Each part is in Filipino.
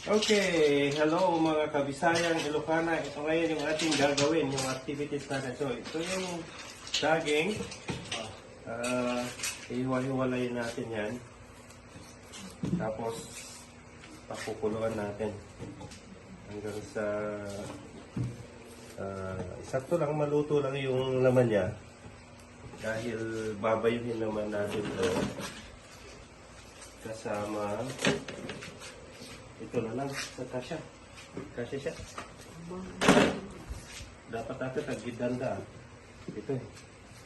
Okay, hello mga kabisayang Ilocana. Ito ngayon yung ating gagawin, yung activities natin. So, ito yung daging. Ihiwa-hiwalayin natin yan. Tapos, pakukuluan natin. Hanggang sa sakto lang, maluto lang yung laman niya. Dahil babayuhin naman natin ito. Kasama ito na lang sa kasya. Kasya siya. Dapat natin tagidanda. Ito eh.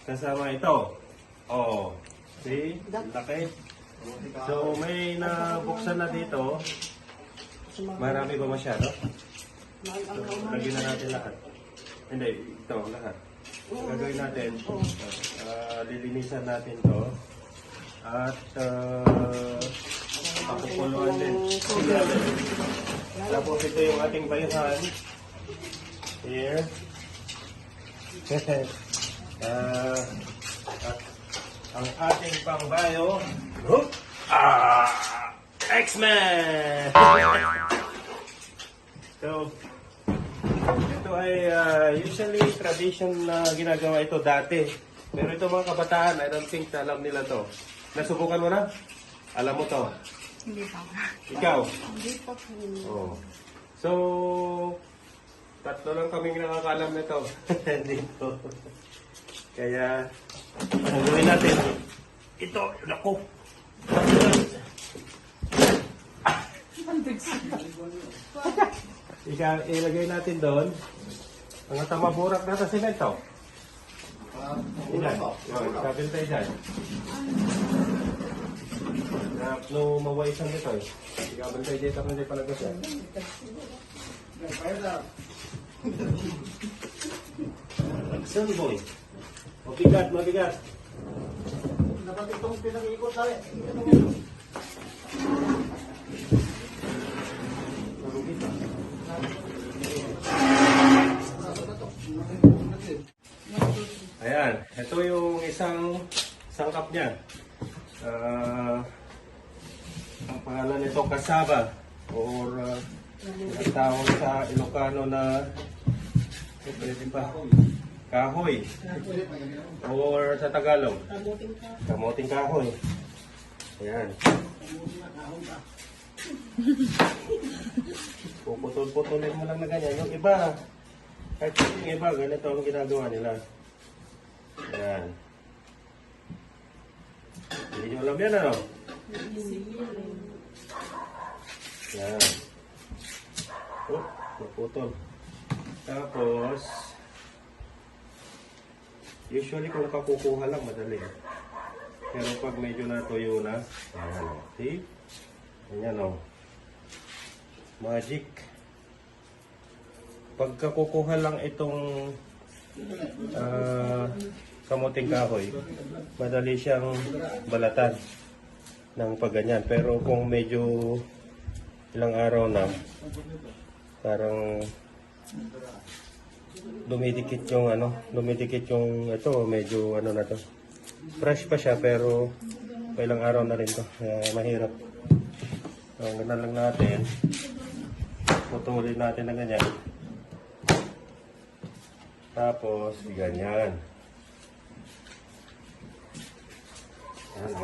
Kasama ito. Oh. See? Laki. So may nabuksan na dito. Marami ba masyado? So, lagyan na natin lahat. Hindi, ito lahat. Gagawin natin. Lilinisan natin to. At pakukuluan din. Tapos ito yung ating bayuhan. Here. At ang ating pangbayo. X-Men! So, ito ay usually tradition na ginagawa ito dati. Pero ito mga kabataan, I don't think alam nila to. Nasubukan mo na? Alam mo to? Hindi pa. Ikaw? Hindi pa po. Oh. So, tatlo lang kaming nakakalam nito. Dito. Kaya, ang gawin natin, ito, naku. Ilagay natin doon. Mga tamaburak na sa semento. Ilan? Sabi tayo dyan. No mawaisan dito eh. Ikaw tayo dito kung hindi pa nagkasya. Action boy. Mabigat, mabigat. Dapat itong pinag-ikot tayo. Ayan, ito yung isang sangkap niya. Ang pangalan nito kasaba or tawag sa Ilocano na pwede pa kahoy or sa Tagalog kamuting kahoy. Ayan. Puputol-putulin mo lang na ganyan. Yung iba, kahit yung iba, ganito ang ginagawa nila. Ayan. Hindi nyo alam yan, ano? Ayan. Oh, naputol. Tapos, usually kung kakukuha lang, madali. Pero pag medyo natuyo na, ayan o. See? Ayan o. Magic. Pagkakukuha lang itong kamuting kahoy, madali siyang balatan ng pagganyan. Pero kung medyo ilang araw na, parang dumidikit yung ito, medyo na to. Fresh pa siya pero ilang araw na rin to. Mahirap. So, ganun lang natin. Putulin natin na ganyan. Tapos, ganyan. Ano?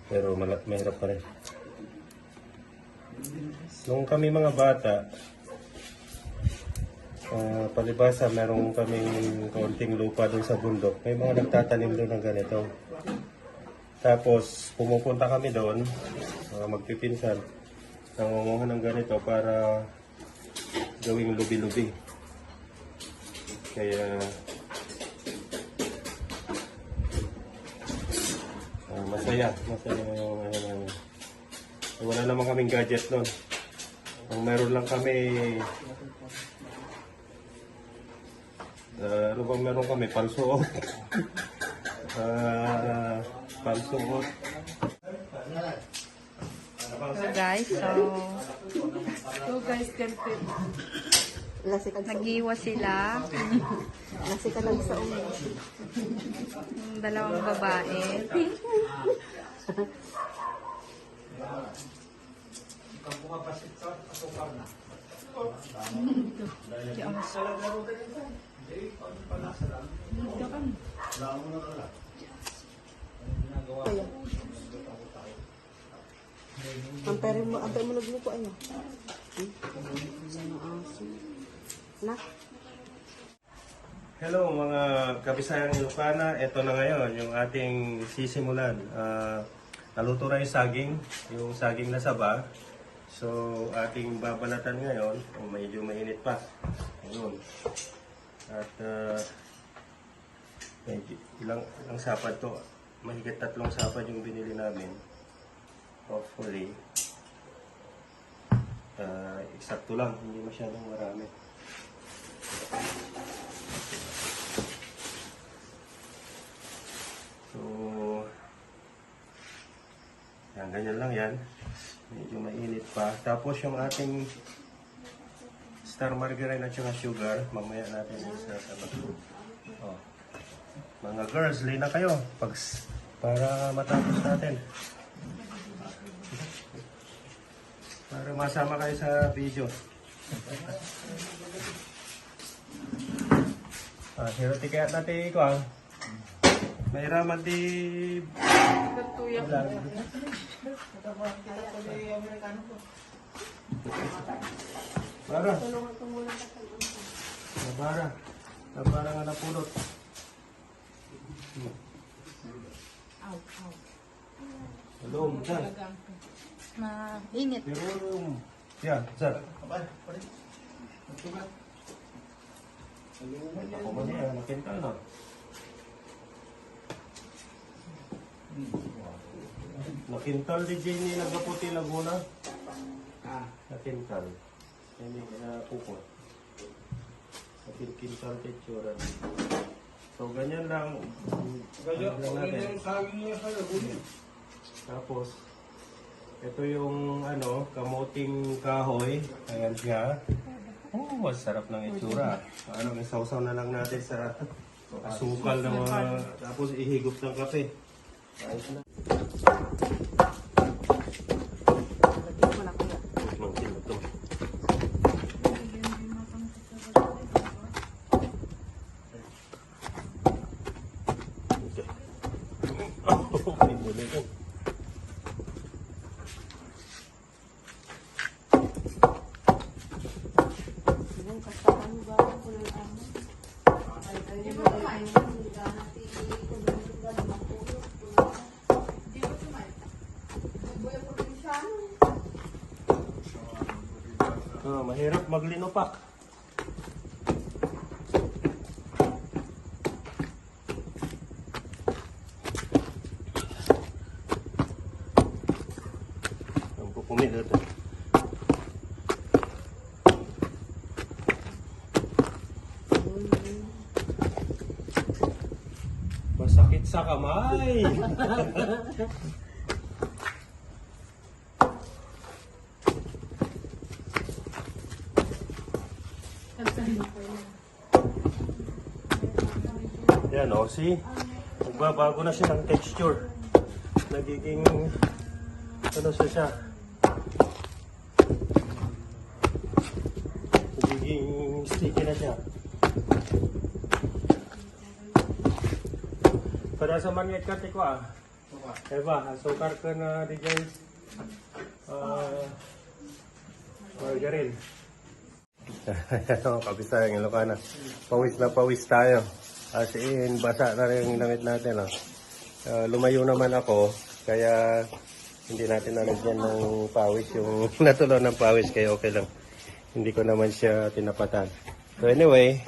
Pero mahirap pa rin. Nung kami mga bata, palibasa, meron kaming kaunting lupa doon sa bundok. May mga nagtatanim doon ng ganito. Tapos, pumupunta kami doon, magpipinsan, nangunguha ng ganito para gawing lubi-lubi. Kaya, masaya yung wala naman kaming gadget noon. Ang meron lang kami, ano bang meron kami? Palsuot. Palsuot. So guys, naghiwa sila. Nasi ka lang sa ulo. Yung dalawang babae. Ikaw pumapasit sa asukal na. Ampere mo nagluto ayo. Sana aso. Nak. Hello mga kabisayang Ilocana, ito na ngayon yung ating sisimulan. Naluto na yung saging na saba. So ating babalatan ngayon, medyo mainit pa. Ayun. At medyo, ilang sapad to, mahigit 3 sapad yung binili namin. Hopefully, eksakto lang, hindi masyadong marami. So, yan, ganyan lang yan. Medyo mainit pa. Tapos yung ating star margarine at saka sugar, mamaya natin isasabag. Oh. Mga girls, lay na kayo para matapos natin. Para masama kayo sa video. Hiroti kaya natin ito may raman di... Para. Para nga napulot. Hello, sir. Mainit. Pero, yan, sir. Ako man yan, nakintal na. Nakintal di Jenny nagaputi Laguna. Nakintal. Hindi na pupot. Nakintal texture. So ganyan lang. Ganyan lang natin. Tapos ito yung kamuting kahoy. Ayan siya. Oh, masarap ng itsura. Isawsaw na lang natin sa asukal na tapos ihigop ng kape. Ayos na. Mahirap maglinupak. Ang pupumit ito. Masakit sa kamay. Yan o, see? Magbabago na siya ng texture. Nagiging, siya? Nagiging sticky na siya. Pada sa mangyat ka, tikwa. Eba, asukar ka na di dyan. Margarine. Kabisayang Ilocana. Pawis na pawis tayo. As in, basa na rin yung damit natin. Lumayo naman ako, kaya hindi natin nalagyan ng pawis. Yung natulo ng pawis, kaya okay lang. Hindi ko naman siya tinapatan. So anyway,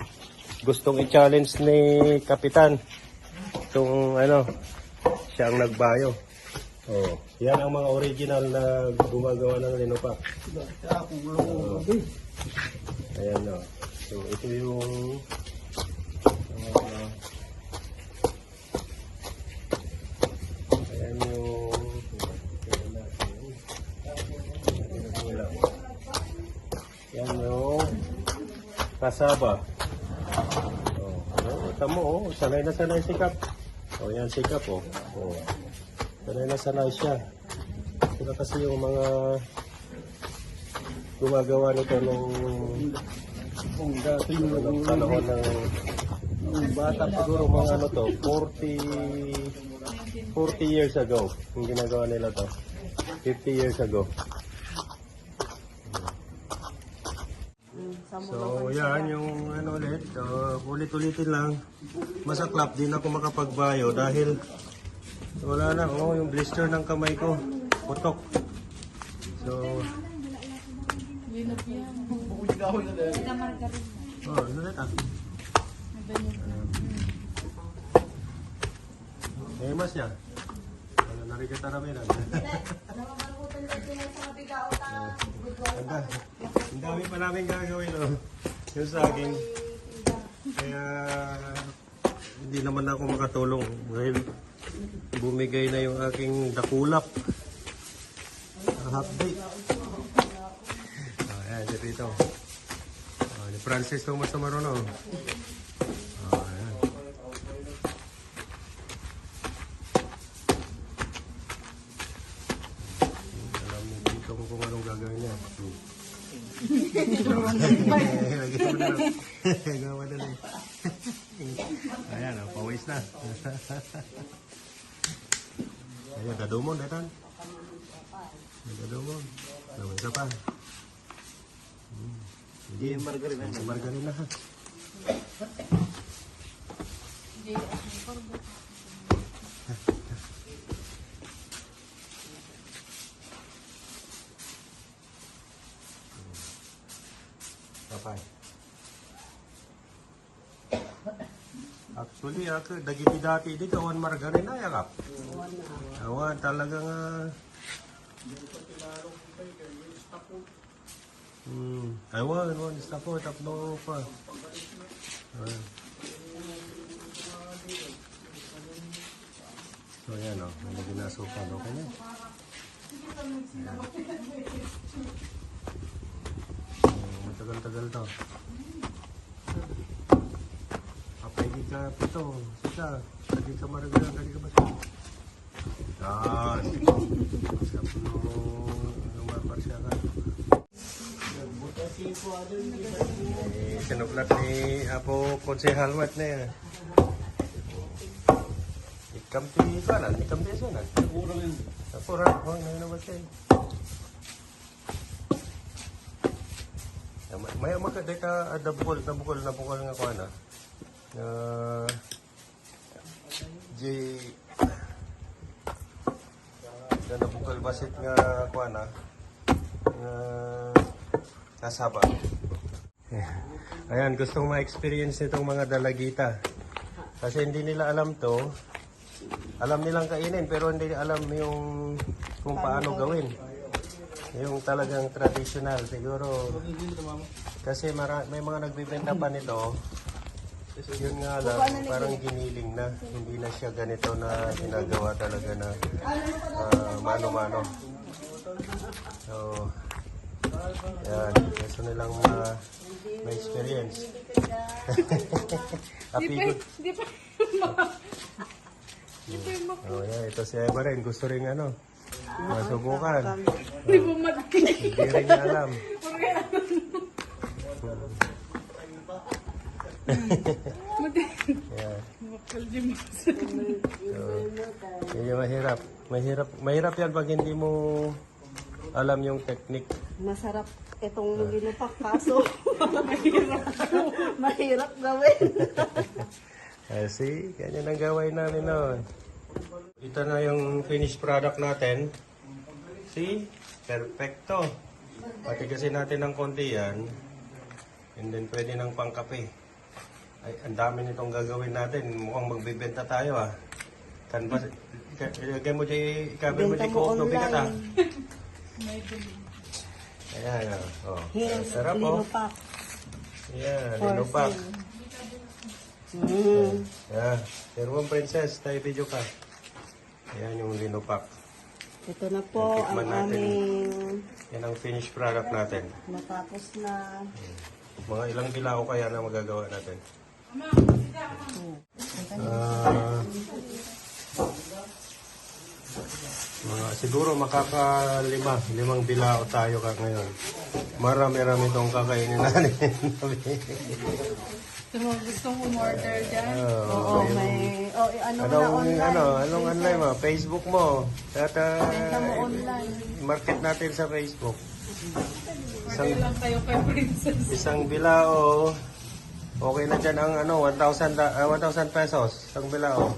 gustong i-challenge ni Kapitan. Itong siya ang nagbayo. Oh, yan ang mga original na gumagawa ng linupak. Ayan o. So ito yung yan yung kasaba. Kita mo, sanay na sanay sikap. Yan sikap. Sanay na sanay siya. Sila kasi yung mga gumagawa nito nung panahon ng bata siguro mga ano to, 40 years ago. Yung ginagawa nila to. 50 years ago. So, yan yung ano ulit. Ulit-ulitin lang. Masaklap, din ako makapagbayo dahil wala na. Oh, yung blister ng kamay ko. Putok. So, oh, ano ulit ah? Mas niya. Ano, narikita namin ah. Ang dami pa namin gagawin, oh. Yung saging. Kaya hindi naman ako makatulong dahil bumigay na yung aking dakulap. Half day. Oh, ayan, si Tito. Oh, ni Francis Thomas Marono. Oh, ayan. Alam ni Tito kung anong gagawin niya. Gawa na lang. Ayan, pawis na. Ayan, dadumon, Detan. Dadumon. Gawin ka pa. Hindi, margarina. Margarina. Kapay. Actually, ako, dagiti dati dito, awan margarina, yakap. Awan, talagang, awan, stop tapno pa. So, yan, o, may ginasukan, okay na. Matagal-tagal to. Pwede ka ito, sika. Pwede ka maraglan, pwede ka basta. Yan. Sabi mo, yung maparsya ka. Sinuklat ni Apo Konsehal Mat na yan. Ikampi kanan, ikampi sunan. Sapura, huwag na naman siya. Maya makaday ka nabukol nga ko na. Nabukol basit nga ko na. Kasaba. Ayan, gustong ma-experience nitong mga dalagita. Kasi hindi nila alam to. Alam nilang kainin pero hindi alam yung kung paano gawin. Yung talagang traditional siguro. Kasi may mga nagbibenta pa nito. Yun nga lang, parang giniling na. Hindi na siya ganito na ginagawa talaga na mano-mano. So, yan. Gusto nilang ma-experience. Apigod. Oh, yeah, ito si Eva rin. Gusto rin masubukan. Hindi rin niya alam. Yeah. So, yun yung mahirap yan pag hindi mo alam yung technique. Masarap itong ginupak kaso. Mahirap gawin. See, ganyan ang gawin namin noon. Ito na yung finished product natin. See? Perfecto. Patigasin natin ng konti yan. And then pwede ng pangkape. Ay, ang dami nitong gagawin natin. Mukhang magbibenta tayo ah. Kanbas, ilagay mo dyan, ikabi mo dyan kung bigat ah. Ayan, oh. Here's Sarap oh. linupak. Ayan, linupak. Ayan, Sherwin Princess, tayo video ka. Ayan yung linupak. Ito na po ang Tikman natin. aming Yan ang finished product natin. matapos na. Mga ilang bilao kaya na magagawa natin. Siguro limang bilao tayo ngayon. Marami-rami itong kakainin natin. Kung gustong umorder dyan. Oo, may... Oh, ano na online? Anong online mo? Facebook mo. At Benta mo online. market natin sa Facebook. Order lang kayo kay Princess. Isang bilao. Okay na dyan ang 1,000 pesos. Isang bilao.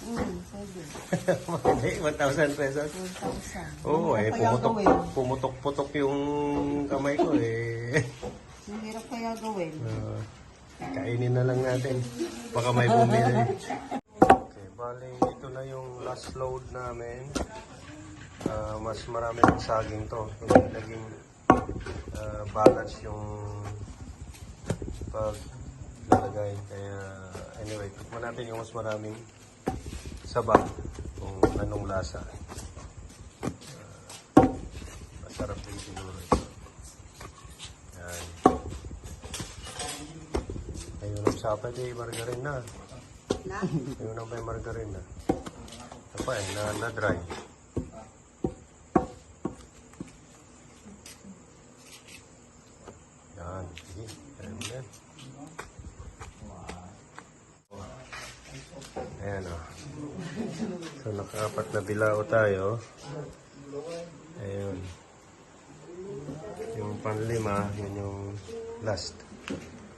Sige. 1,000 pesos. 1,000. Oo, Ano kaya gawin? pumutok-putok yung kamay ko eh. Ang hirap kaya gawin. Kainin na lang natin. Baka may bumili. Okay, bali ito na yung last load namin. Mas marami ng saging to. Hindi naging balance yung paglalagay. Kaya anyway, tikman natin yung mas maraming sabaw kung anong lasa. Masarap din siguro ito. Yan. Ayun ang sapat margarine na. Ayun ang may margarine na. Ito pa na-dry. Yan. Sige. Ayan yan. Ayan o. So nakaapat na bilao tayo. Ayun. Yung panlima, yun yung last.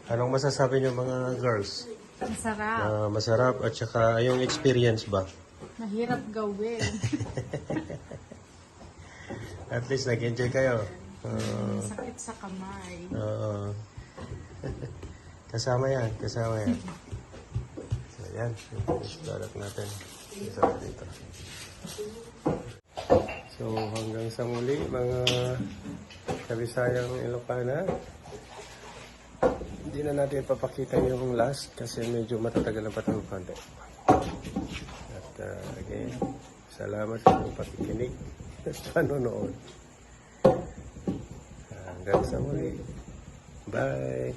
Anong masasabi niyo mga girls? Ang sarap. Masarap at saka yung experience ba? Mahirap gawin. At least nag-enjoy kayo. Sakit sa kamay. Kasama yan. So yan, yung finished product natin. Isa dito. So hanggang sa muli mga kabisayang Ilocana. Hindi na natin papakita yung last kasi medyo matatagal na patang konti. At again, salamat sa inyong pakikinig at panonood. Hanggang sa muli. Bye!